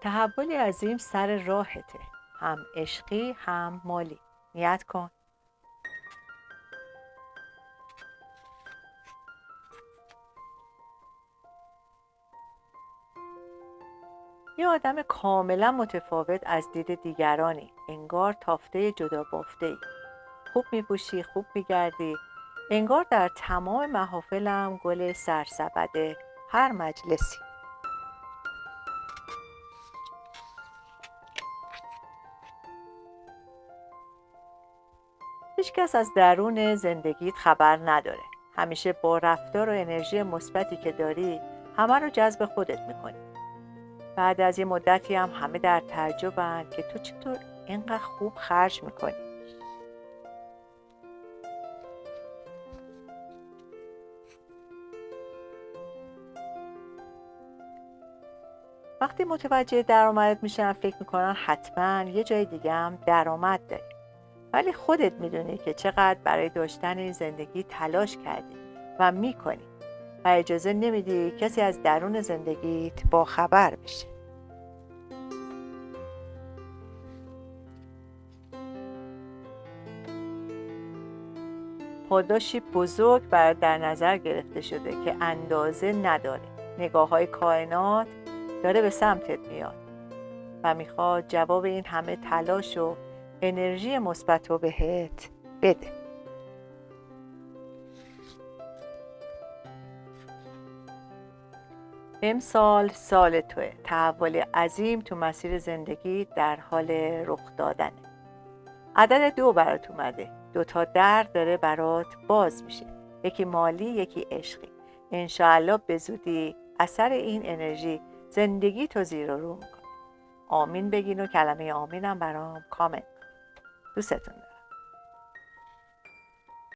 تحولی عظیم سر راهته، هم عشقی هم مالی. نیت کن. یه آدم کاملا متفاوت از دید دیگرانی، انگار تافته جدا بافته‌ای. خوب می‌پوشی، خوب می‌گردی، انگار در تمام محافلم گل سرسبد هر مجلسی. هیچکس از درون زندگیت خبر نداره. همیشه با رفتار و انرژی مثبتی که داری همه رو جذب خودت می‌کنی. بعد از یه مدتی هم همه در تعجبن که تو چطور اینقدر خوب خرج می‌کنی. وقتی متوجه درآمدت میشن فکر میکنن حتما یه جای دیگه هم درآمد داری. ولی خودت میدونی که چقدر برای داشتن این زندگی تلاش کردی و میکنی و اجازه نمیدی کسی از درون زندگیت با خبر بشه. پاداشی بزرگ برای در نظر گرفته شده که اندازه نداره. نگاه های کائنات داره به سمتت میاد و میخواد جواب این همه تلاش و انرژی مثبت رو بهت بده. امسال سال توه. تحول عظیم تو مسیر زندگی در حال رخ دادنه. عدد 2 برات اومده. 2 تا در داره برات باز میشه. یکی مالی، یکی عشقی. انشاءالله به زودی اثر این انرژی زندگی تو زیر و رو میکنه. آمین بگین و کلمه آمینم برام کامنت. دوستتون دارم.